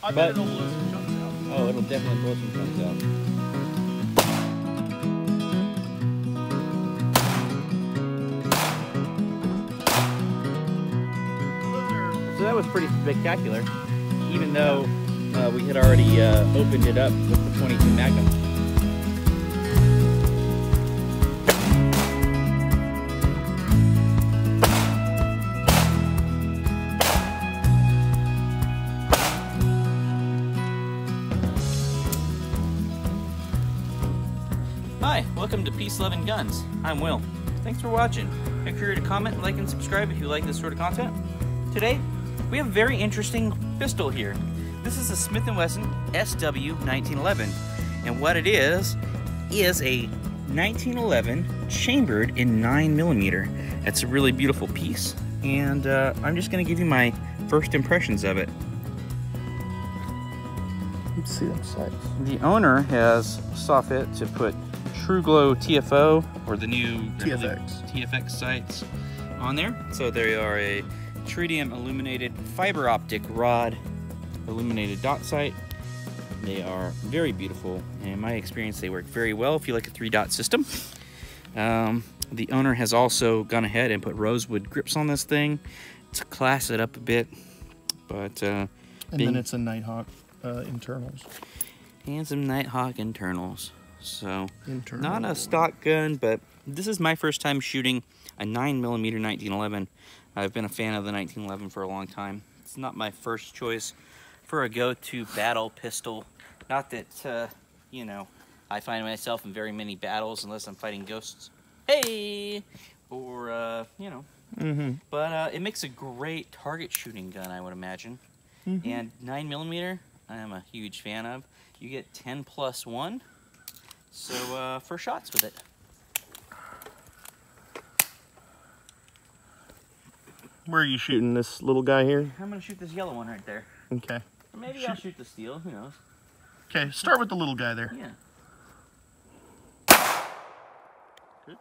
I bet it'll blow some chunks out. Oh, it'll definitely blow some chunks out. So that was pretty spectacular, even though we had already opened it up with the 22 Magnum. Hi, welcome to Peace, Love, and Guns. I'm Will. Thanks for watching. Make sure to comment, like, and subscribe if you like this sort of content. Today, we have a very interesting pistol here. This is a Smith & Wesson SW 1911, and what it is a 1911 chambered in 9mm. It's a really beautiful piece, and I'm just going to give you my first impressions of it. Let's see them sights. The owner has saw fit to put True Glow TFO, or the new TFX sights on there. So they are a tritium illuminated fiber optic rod illuminated dot sight. They are very beautiful, and in my experience they work very well if you like a 3-dot system. The owner has also gone ahead and put rosewood grips on this thing to class it up a bit, but and then it's a Nighthawk internals. And some Nighthawk internals. So, not a stock gun, but this is my first time shooting a 9mm 1911. I've been a fan of the 1911 for a long time. It's not my first choice for a go-to battle pistol. Not that, you know, I find myself in very many battles unless I'm fighting ghosts. Hey! Or, you know. But it makes a great target shooting gun, I would imagine. And 9mm, I am a huge fan of. You get 10+1. So, for shots with it. Where are you shooting this little guy here? I'm going to shoot this yellow one right there. Okay. Or maybe I'll shoot the steel, who knows. Okay, start with the little guy there. Yeah. Good.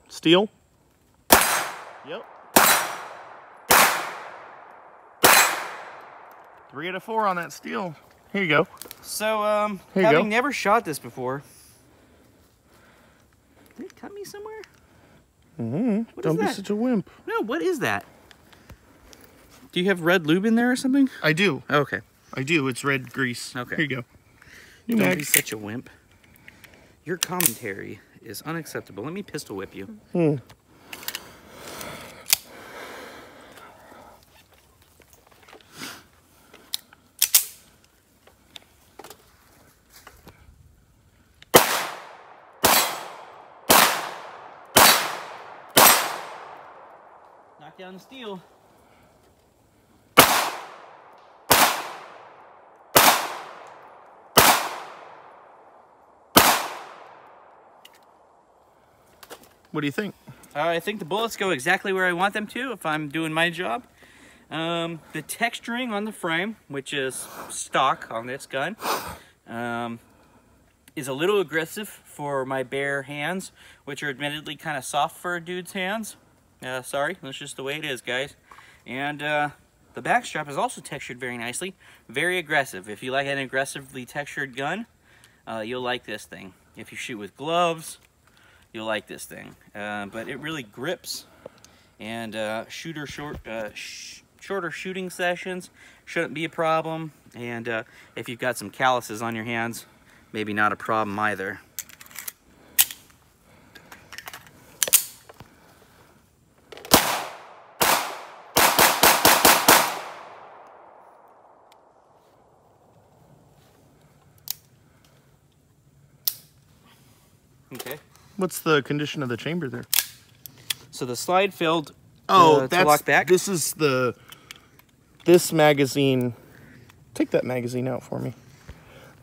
Steel? Yep. 3 out of 4 on that steel. Here you go. So, having never shot this before, did it cut me somewhere? Don't be such a wimp. No, what is that? Do you have red lube in there or something? I do. Okay. I do. It's red grease. Okay. Here you go. New Don't mag. be such a wimp. Your commentary is unacceptable. Let me pistol whip you. Knock down the steel. What do you think? I think the bullets go exactly where I want them to if I'm doing my job. The texturing on the frame, which is stock on this gun, is a little aggressive for my bare hands, which are admittedly kind of soft for a dude's hands. Sorry, that's just the way it is, guys. And the back strap is also textured very nicely. Very aggressive. If you like an aggressively textured gun, you'll like this thing. If you shoot with gloves, you'll like this thing. But it really grips, and shorter shooting sessions shouldn't be a problem. And if you've got some calluses on your hands, maybe not a problem either. Okay. What's the condition of the chamber there? So the slide failed to lock back. This is this magazine. Take that magazine out for me.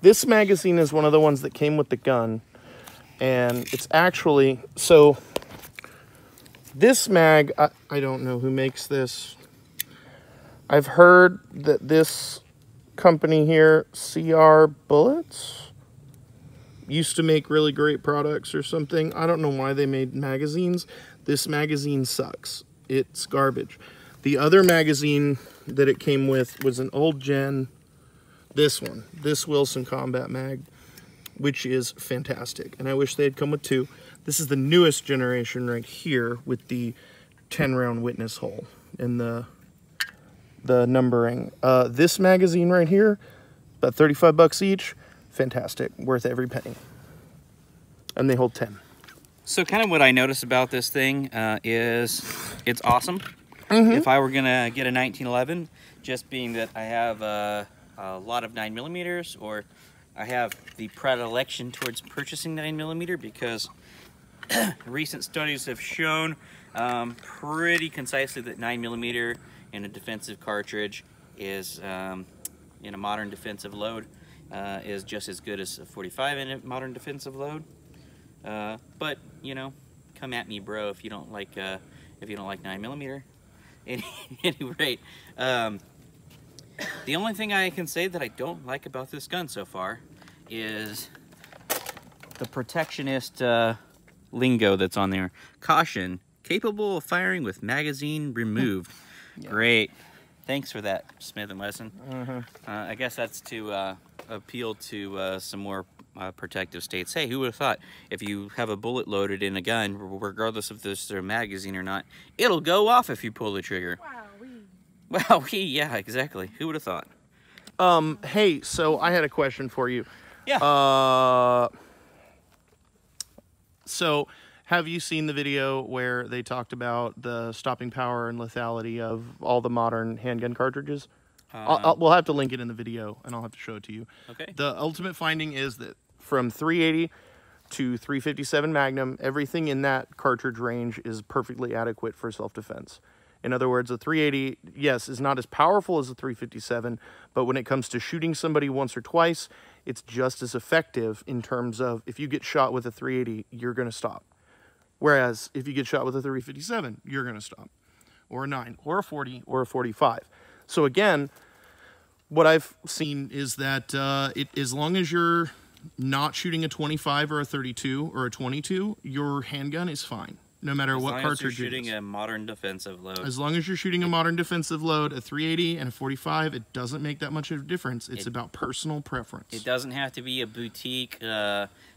This magazine is one of the ones that came with the gun, and it's actually, so this mag, I don't know who makes this. I've heard that this company here, CR Bullets. Used to make really great products or something. I don't know why they made magazines. This magazine sucks. It's garbage. The other magazine that it came with was an old gen, this one, this Wilson Combat Mag, which is fantastic. And I wish they had come with two. This is the newest generation right here with the 10-round witness hole and the numbering. This magazine right here, about 35 bucks each. Fantastic, worth every penny. And they hold 10. So kind of what I notice about this thing is it's awesome. If I were gonna get a 1911, just being that I have a lot of 9mm, or I have the predilection towards purchasing 9mm because recent studies have shown pretty concisely that 9mm in a defensive cartridge is, in a modern defensive load, is just as good as a 45 in a modern defensive load. But you know, come at me, bro, if you don't like 9mm. At any rate, the only thing I can say that I don't like about this gun so far is the protectionist lingo that's on there. Caution, capable of firing with magazine removed. Yeah. Great. Thanks for that, Smith & Wesson. I guess that's to appeal to some more protective states. Hey, who would have thought if you have a bullet loaded in a gun, regardless if there's a magazine or not, it'll go off if you pull the trigger. Wow-wee, yeah, exactly. Who would have thought? Hey, so I had a question for you. Yeah. So have you seen the video where they talked about the stopping power and lethality of all the modern handgun cartridges? We'll have to link it in the video, and I'll have to show it to you. Okay. The ultimate finding is that from 380 to 357 Magnum, everything in that cartridge range is perfectly adequate for self-defense. In other words, a 380, yes, is not as powerful as a 357, but when it comes to shooting somebody once or twice, it's just as effective in terms of if you get shot with a 380, you're going to stop. Whereas if you get shot with a 357, you're going to stop. Or a 9, or a 40, or a 45. So again, what I've seen is that as long as you're not shooting a 25 or a 32 or a 22, your handgun is fine, no matter what cartridge you're shooting a modern defensive load. As long as you're shooting a modern defensive load, a 380 and a 45, it doesn't make that much of a difference. It's about personal preference. It doesn't have to be a boutique,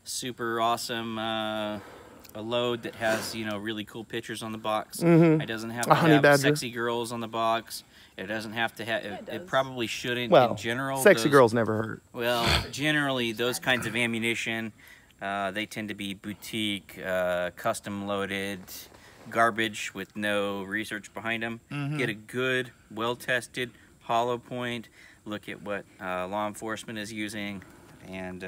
super awesome a load that has, you know, really cool pictures on the box. It doesn't have to have sexy girls on the box. It doesn't have to have, it probably shouldn't in general. Sexy girls never hurt. Well, generally those kinds of ammunition, they tend to be boutique, custom loaded, garbage with no research behind them. Get a good, well-tested hollow point. Look at what law enforcement is using, and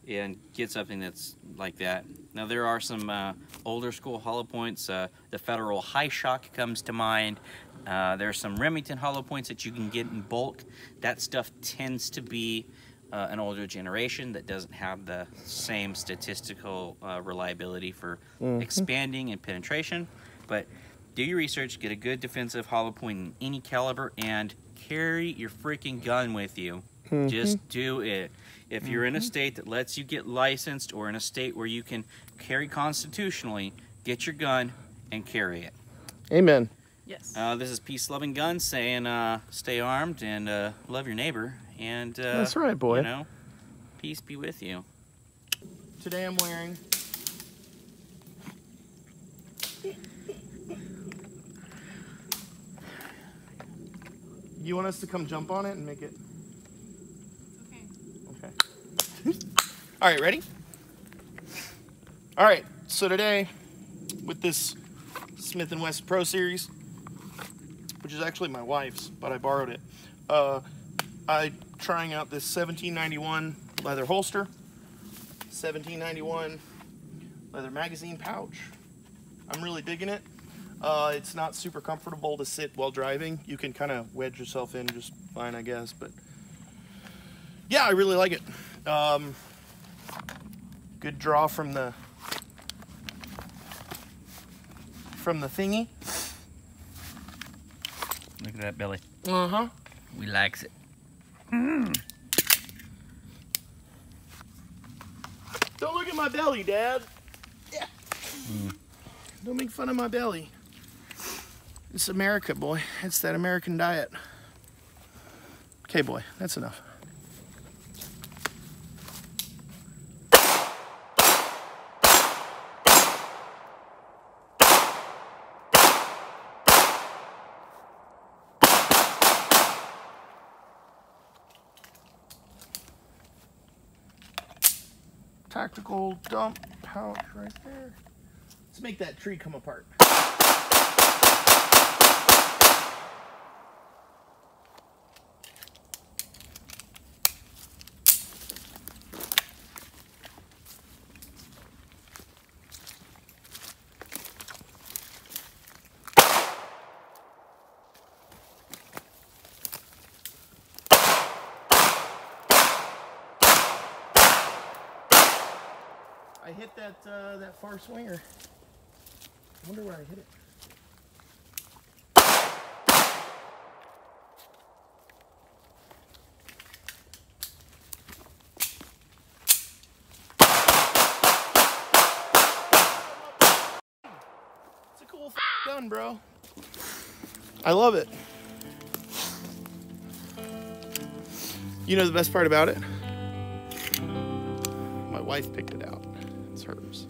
and get something that's like that. Now there are some older school hollow points. The Federal High Shock comes to mind. There's some Remington hollow points that you can get in bulk. That stuff tends to be an older generation that doesn't have the same statistical reliability for expanding and penetration. But do your research, get a good defensive hollow point in any caliber, and carry your freaking gun with you. Just do it. If you're in a state that lets you get licensed, or in a state where you can carry constitutionally, get your gun and carry it. Amen. Yes. This is Peace Loving Guns saying stay armed and love your neighbor. And that's right, boy. You know, peace be with you. Today I'm wearing you want us to come jump on it and make it? Okay. All right, ready? All right, so today with this Smith & Wesson Pro Series, which is actually my wife's, but I borrowed it. I'm trying out this 1791 leather holster, 1791 leather magazine pouch. I'm really digging it. It's not super comfortable to sit while driving. You can kind of wedge yourself in just fine, I guess, but yeah, I really like it. Good draw from the thingy. Look at that belly. Uh-huh. We likes it. Don't look at my belly, Dad. Yeah. Don't make fun of my belly. It's America, boy. It's that American diet. Okay, boy, that's enough. Tactical dump pouch right there. Let's make that tree come apart. I hit that far swinger. I wonder where I hit it. It's a cool gun, bro. I love it. You know the best part about it? My wife picked it out. It's hers.